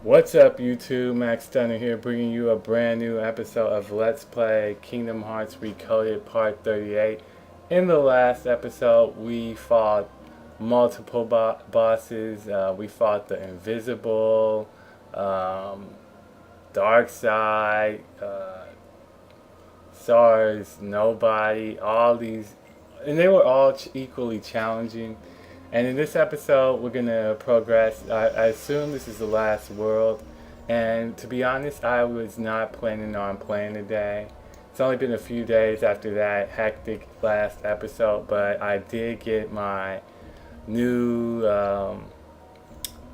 What's up, YouTube? Max Stunner here, bringing you a brand new episode of Let's Play Kingdom Hearts Recoded Part 38. In the last episode, we fought multiple bosses. We fought the Invisible, um, Dark Side, SARS, Nobody, all these, and they were all equally challenging. And in this episode, we're gonna progress. I assume this is the last world, and to be honest, I was not planning on playing today. It's only been a few days after that hectic last episode, but I did get my new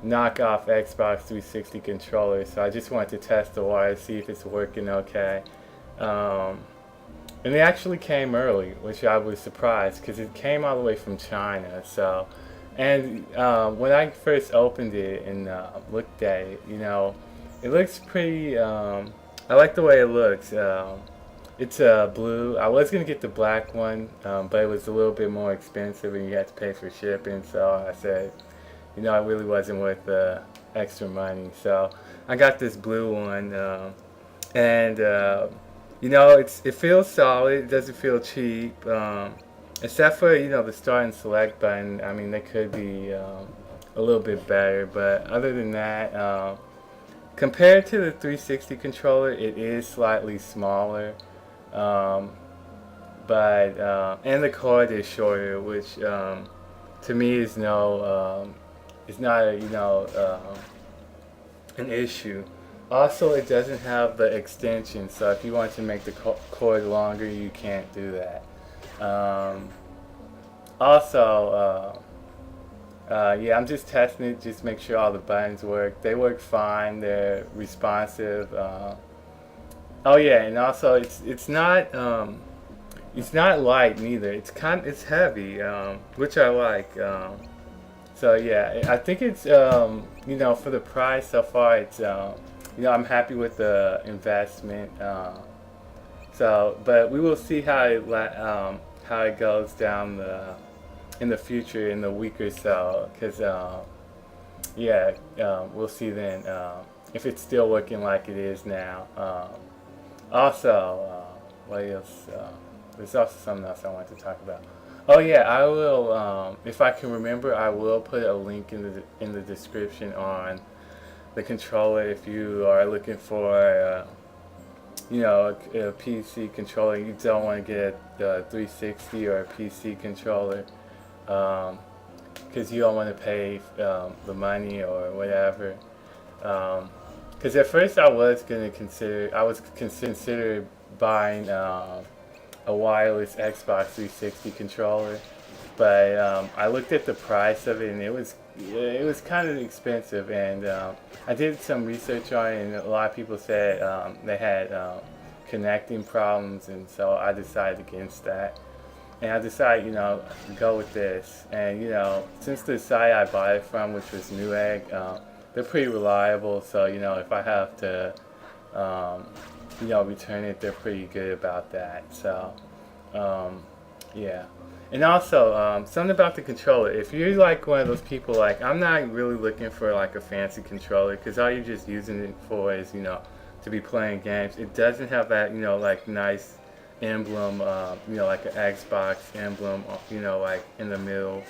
knockoff Xbox 360 controller, so I just wanted to test the water, see if it's working okay. Um, and it actually came early, which I was surprised because it came all the way from China. So, and when I first opened it and looked at it, it looks pretty. I like the way it looks. It's blue. I was gonna get the black one, but it was a little bit more expensive, and you had to pay for shipping. So I said, it really wasn't worth the extra money. So I got this blue one, and it feels solid. It doesn't feel cheap, except for the start and select button. I mean, they could be a little bit better, but other than that, compared to the 360 controller, it is slightly smaller. Um, but and the cord is shorter, which to me is not an issue. Also, it doesn't have the extension, so if you want to make the cord longer, you can't do that. Um, also, yeah, I'm just testing it, just make sure all the buttons work. They work fine. They're responsive. Oh yeah, and also it's not light neither. It's heavy, which I like. So yeah, I think it's for the price so far, it's I'm happy with the investment. But we will see how it goes down in the future in the week or so, because yeah, we'll see then if it's still working like it is now. Also, what else? There's also something else I want to talk about. Oh yeah, I will. If I can remember, I will put a link in the description on the controller if you are looking for, a PC controller. You don't want to get a 360 or a PC controller, because you don't want to pay the money or whatever. Because at first I was consider buying a wireless Xbox 360 controller, but I looked at the price of it and it was kind of expensive, and I did some research on it, and a lot of people said they had connecting problems, and so I decided against that. And I decided, to go with this. And, since the site I bought it from, which was Newegg, they're pretty reliable. So, if I have to, return it, they're pretty good about that. So, yeah. And also, something about the controller. If you're like one of those people, like, I'm not really looking for like a fancy controller, because all you're just using it for is, to be playing games. It doesn't have that, like nice emblem, like an Xbox emblem, like in the middle.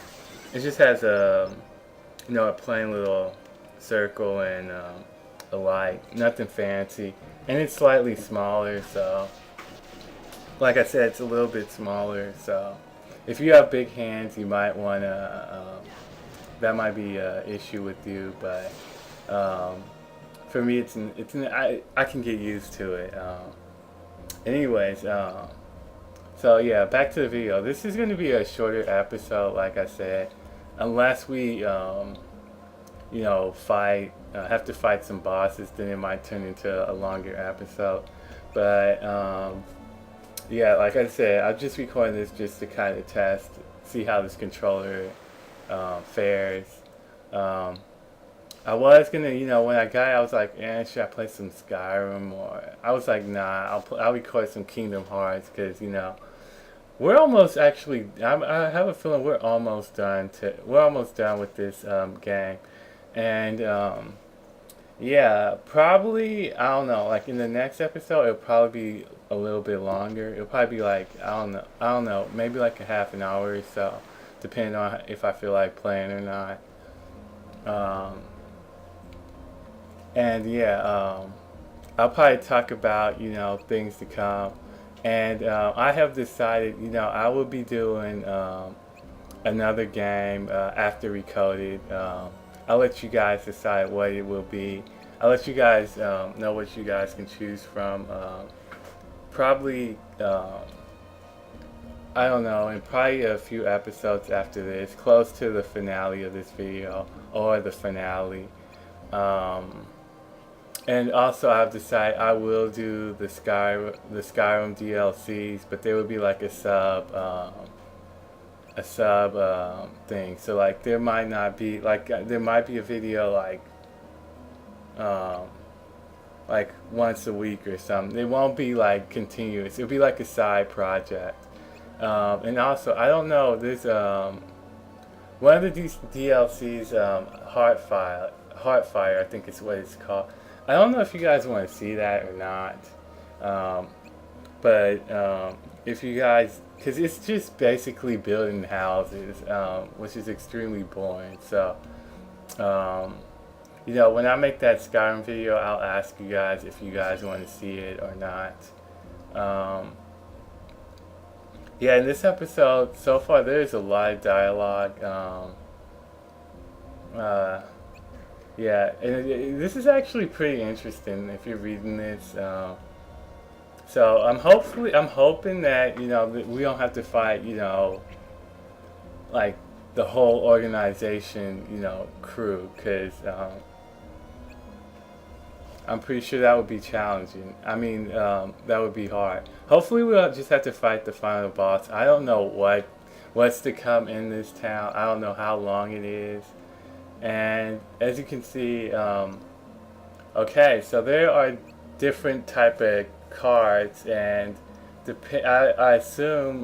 It just has a plain little circle and a light, nothing fancy, and it's slightly smaller. So, like I said, it's a little bit smaller. So, if you have big hands, you might wanna. That might be an issue with you, but for me, I can get used to it. Anyways, so yeah, back to the video. This is going to be a shorter episode, like I said, unless we, have to fight some bosses, then it might turn into a longer episode. But yeah, like I said, I'm just recording this just to kind of test, see how this controller fares. Um, I was gonna, when I got it, I was like, should I play some Skyrim? Or I was like, nah, I'll record some Kingdom Hearts, because we're almost actually. I have a feeling we're almost done with this game, and Yeah, probably, I don't know, like in the next episode, it'll probably be a little bit longer. It'll probably be like, I don't know, maybe like a half an hour or so, depending on if I feel like playing or not. Um, and yeah, I'll probably talk about, things to come. And I have decided, I will be doing another game after Recoded. I'll let you guys decide what it will be. I'll let you guys know what you guys can choose from. Probably, I don't know, in probably a few episodes after this, close to the finale of this video, or the finale. Um, and also, I've decided I will do the Skyrim DLCs, but there will be like a sub thing. So like there might not be like there might be a video um, like once a week or something. It won't be like continuous. It'll be like a side project. And also I don't know. There's one of the DLCs, Heartfire, I think is what it's called. I don't know if you guys want to see that or not. Um, but if you guys, because it's just basically building houses, which is extremely boring. So, um, when I make that Skyrim video, I'll ask you guys if you guys want to see it or not. Um, yeah, in this episode, so far, there's a lot of dialogue. Uh, yeah, and this is actually pretty interesting if you're reading this. So I'm hoping that that we don't have to fight like the whole organization crew, because I'm pretty sure that would be challenging. I mean that would be hard. Hopefully we don't just have to fight the final boss. I don't know what's to come in this town. I don't know how long it is, and as you can see, okay, so there are different type of cards, and I assume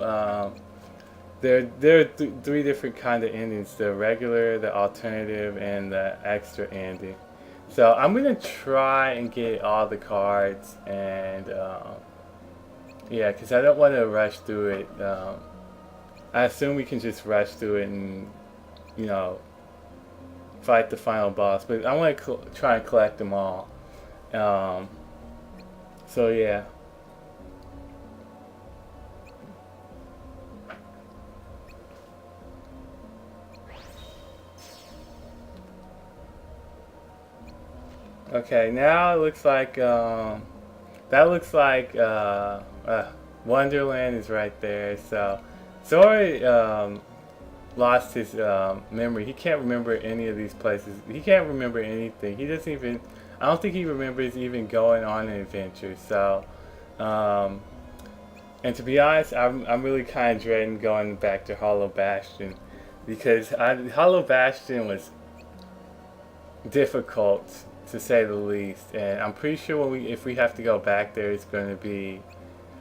there are three different kind of endings: the regular, the alternative, and the extra ending. So I'm gonna try and get all the cards, and yeah, because I don't want to rush through it. I assume we can just rush through it and you know fight the final boss, but I want to try and collect them all. Um, so yeah. Okay, now it looks like that looks like Wonderland is right there. So Zori lost his memory. He can't remember any of these places. He can't remember anything. He doesn't even. I don't think he remembers even going on an adventure. So, um, and to be honest, I'm really kind of dreading going back to Hollow Bastion, because Hollow Bastion was difficult to say the least, and I'm pretty sure if we have to go back there, it's going to be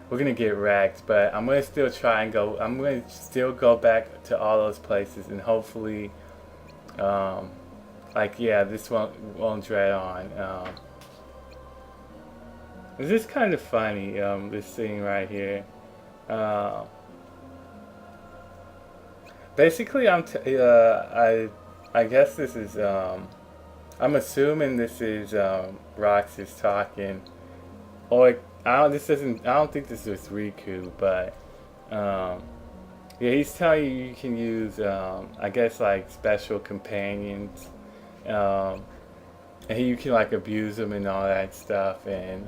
we're gonna get wrecked. But I'm gonna still try and go. I'm gonna still go back to all those places, and hopefully, um, like yeah, this won't drag on. This is kind of funny. This scene right here. Uh, basically, I guess this is I'm assuming this is Roxas talking, or I don't. This doesn't. I don't think this is Riku, but um, yeah, he's telling you you can use I guess like special companions, um, and you can like abuse them and all that stuff, and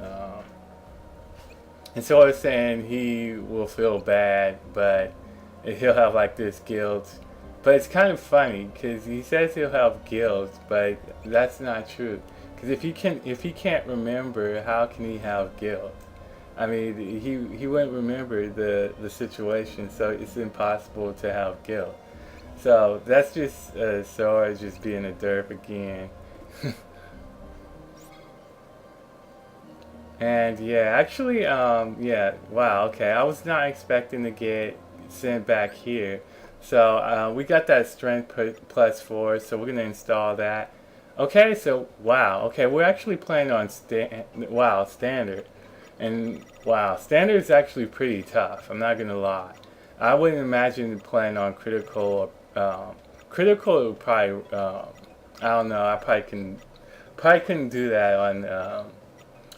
so I was saying he will feel bad, but he'll have like this guilt. But it's kind of funny because he says he'll have guilt, but that's not true. Because if he can't remember, how can he have guilt? I mean, he wouldn't remember the situation, so it's impossible to have guilt. So that's just Sora just being a derp again. And yeah, actually, yeah, wow, okay. I was not expecting to get sent back here. So we got that strength plus 4, so we're gonna install that. Okay, so wow. Okay, we're actually playing on standard, and wow, standard is actually pretty tough. I'm not gonna lie. I wouldn't imagine playing on critical. Critical would probably. I don't know. I probably couldn't do that on.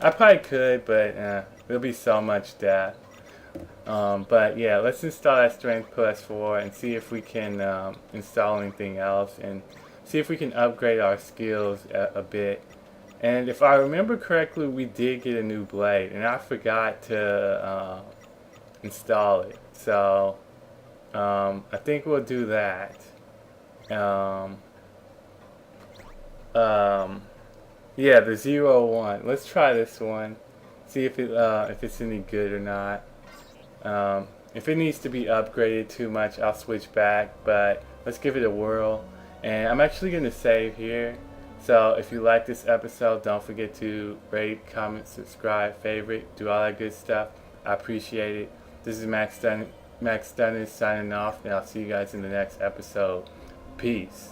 I probably could, but there'll be so much death. But yeah, let's install that Strength Plus 4 and see if we can install anything else and see if we can upgrade our skills a bit. And if I remember correctly, we did get a new blade, and I forgot to install it. So I think we'll do that. Um, um, yeah, the 01. Let's try this one. See if it's any good or not. If it needs to be upgraded too much, I'll switch back, but let's give it a whirl. And I'm actually going to save here. So if you like this episode, don't forget to rate, comment, subscribe, favorite, do all that good stuff. I appreciate it. This is Max Dunn signing off, and I'll see you guys in the next episode. Peace.